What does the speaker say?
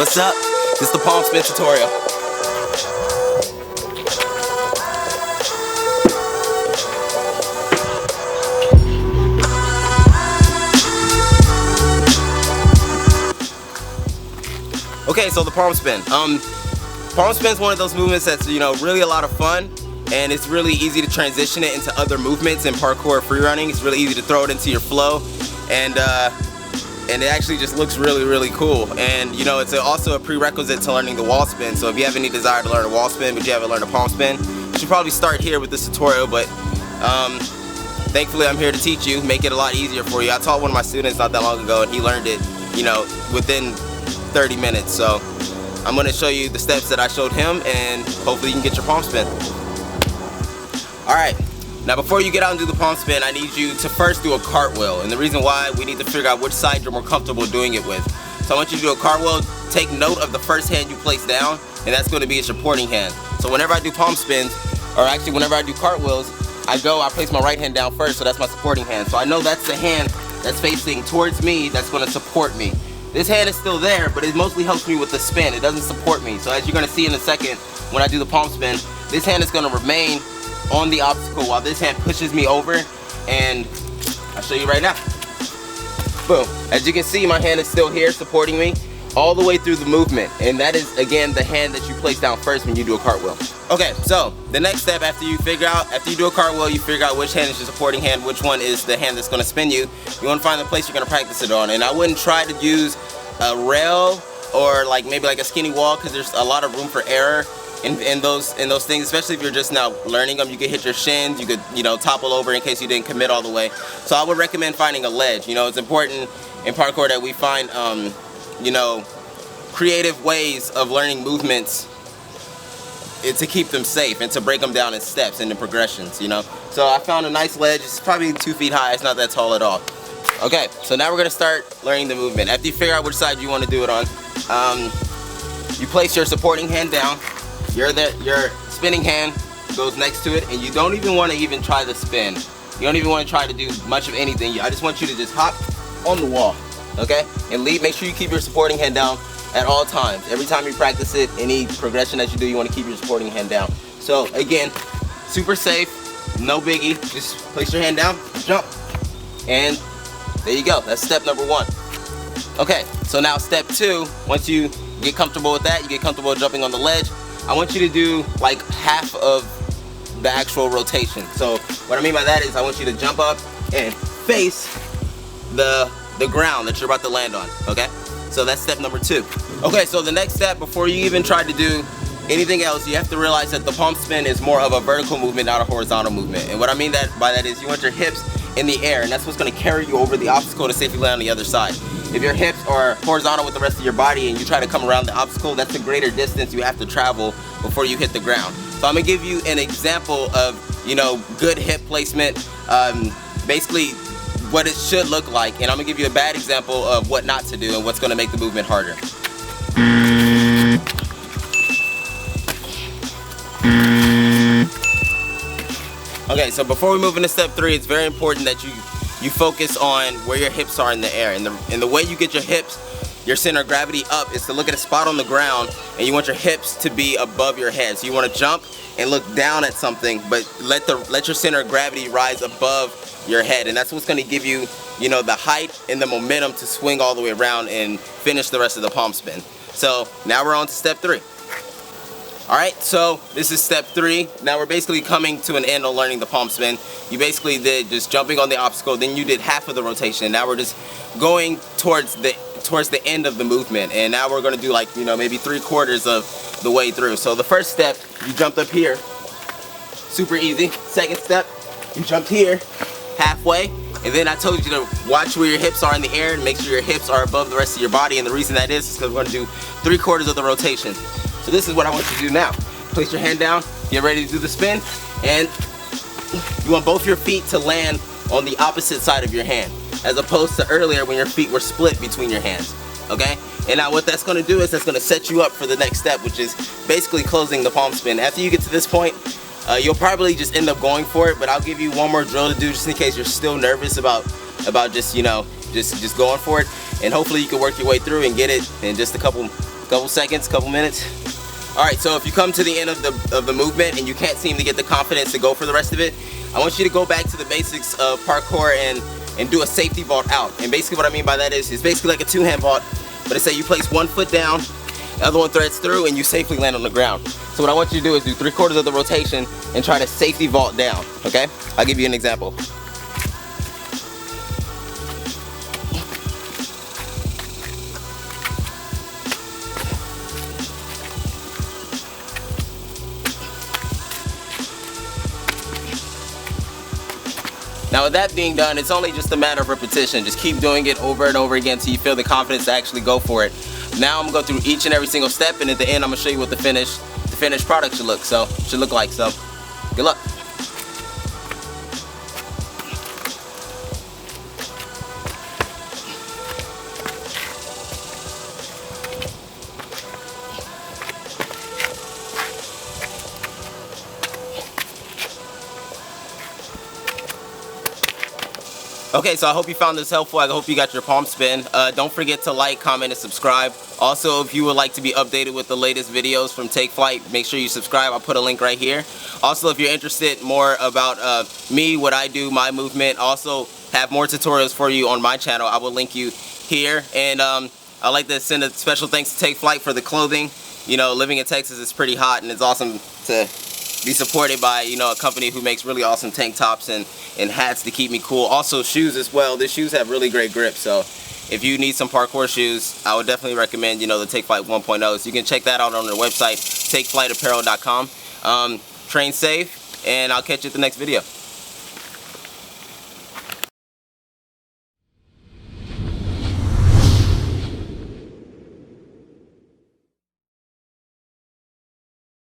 What's up? This is the Palmspin tutorial. Okay, so the Palmspin. Palmspin is one of those movements that's, really a lot of fun, and it's really easy to transition it into other movements in parkour or free running. It's really easy to throw it into your flow, and it actually just looks really, really cool. And it's also a prerequisite to learning the wall spin. So if you have any desire to learn a wall spin, but you haven't learned a palm spin, you should probably start here with this tutorial. But thankfully, I'm here to teach you, make it a lot easier for you. I taught one of my students not that long ago, and he learned it, within 30 minutes. So I'm going to show you the steps that I showed him, and hopefully you can get your palm spin. Alright, now before you get out and do the palm spin, I need you to first do a cartwheel. And the reason why, we need to figure out which side you're more comfortable doing it with. So I want you to do a cartwheel. Take note of the first hand you place down, and that's going to be a supporting hand. So whenever I do palm spins, or actually whenever I do cartwheels, I place my right hand down first, so that's my supporting hand. So I know that's the hand that's facing towards me that's going to support me. This hand is still there, but it mostly helps me with the spin. It doesn't support me. So as you're going to see in a second when I do the palm spin, this hand is going to remain on the obstacle while this hand pushes me over, and I'll show you right now. Boom. As you can see, my hand is still here supporting me all the way through the movement, and that is, again, the hand that you place down first when you do a cartwheel. Okay, so the next step after you do a cartwheel, you figure out which hand is your supporting hand, which one is the hand that's going to spin you. You want to find the place you're going to practice it on, and I wouldn't try to use a rail or maybe a skinny wall, because there's a lot of room for error in those things, especially if you're just now learning them. You could hit your shins, you could topple over in case you didn't commit all the way. So I would recommend finding a ledge. It's important in parkour that we find creative ways of learning movements to keep them safe and to break them down in steps and in progressions. So I found a nice ledge. It's probably 2 feet high. It's not that tall at all. Okay, so now we're gonna start learning the movement. After you figure out which side you want to do it on, you place your supporting hand down. Your spinning hand goes next to it, and you don't even want to try the spin. You don't even want to try to do much of anything. I just want you to just hop on the wall, okay? And make sure you keep your supporting hand down at all times. Every time you practice it, any progression that you do, you want to keep your supporting hand down. So again, super safe, no biggie. Just place your hand down, jump, and there you go. That's step number 1. Okay, so now step 2, once you get comfortable with that, you get comfortable jumping on the ledge, I want you to do half of the actual rotation. So what I mean by that is I want you to jump up and face the ground that you're about to land on, okay? So that's step number 2. Okay, so the next step, before you even try to do anything else, you have to realize that the palm spin is more of a vertical movement, not a horizontal movement. And what I mean by that is you want your hips in the air, and that's what's going to carry you over the obstacle to safely land on the other side. If your hips are horizontal with the rest of your body and you try to come around the obstacle, that's a greater distance you have to travel before you hit the ground. So I'm going to give you an example of, good hip placement, basically what it should look like, and I'm going to give you a bad example of what not to do and what's going to make the movement harder. Okay, so before we move into step 3, it's very important that you focus on where your hips are in the air. And the way you get your hips, your center of gravity up, is to look at a spot on the ground, and you want your hips to be above your head. So you want to jump and look down at something, but let your center of gravity rise above your head, and that's what's going to give you, the height and the momentum to swing all the way around and finish the rest of the palm spin. So now we're on to step 3. Alright, so this is step 3. Now we're basically coming to an end on learning the palm spin. You basically did just jumping on the obstacle, then you did half of the rotation. Now we're just going towards the end of the movement, and now we're going to do maybe 3/4 of the way through. So the first step, you jumped up here, super easy. Second step, you jumped here, halfway, and then I told you to watch where your hips are in the air and make sure your hips are above the rest of your body, and the reason that is because we're going to do 3/4 of the rotation. So this is what I want you to do now. Place your hand down, get ready to do the spin, and you want both your feet to land on the opposite side of your hand, as opposed to earlier when your feet were split between your hands, okay? And now what that's gonna do is that's gonna set you up for the next step, which is basically closing the palm spin. After you get to this point, you'll probably just end up going for it, but I'll give you one more drill to do just in case you're still nervous about just just going for it, and hopefully you can work your way through and get it in just a couple couple seconds, couple minutes. All right, so if you come to the end of the movement and you can't seem to get the confidence to go for the rest of it, I want you to go back to the basics of parkour and do a safety vault out. And basically what I mean by that is it's basically like a two-hand vault, but it's say you place one foot down, the other one threads through, and you safely land on the ground. So what I want you to do is do 3/4 of the rotation and try to safety vault down, okay? I'll give you an example. Now with that being done, it's only just a matter of repetition. Just keep doing it over and over again until you feel the confidence to actually go for it. Now I'm gonna go through each and every single step, and at the end I'm gonna show you what the finished product should look like. So good luck. Okay, so I hope you found this helpful. I hope you got your Palmspin. Don't forget to like, comment, and subscribe. Also, if you would like to be updated with the latest videos from Take Flight, make sure you subscribe. I'll put a link right here. Also, if you're interested more about me, what I do, my movement, also have more tutorials for you on my channel. I will link you here. And I'd like to send a special thanks to Take Flight for the clothing. You know, living in Texas is pretty hot, and it's awesome to be supported by, you know, a company who makes really awesome tank tops and hats to keep me cool. Also shoes as well. The shoes have really great grip, so if you need some parkour shoes, I would definitely recommend, you know, the Take Flight 1.0. So you can check that out on their website, takeflightapparel.com. Train safe, and I'll catch you at the next video.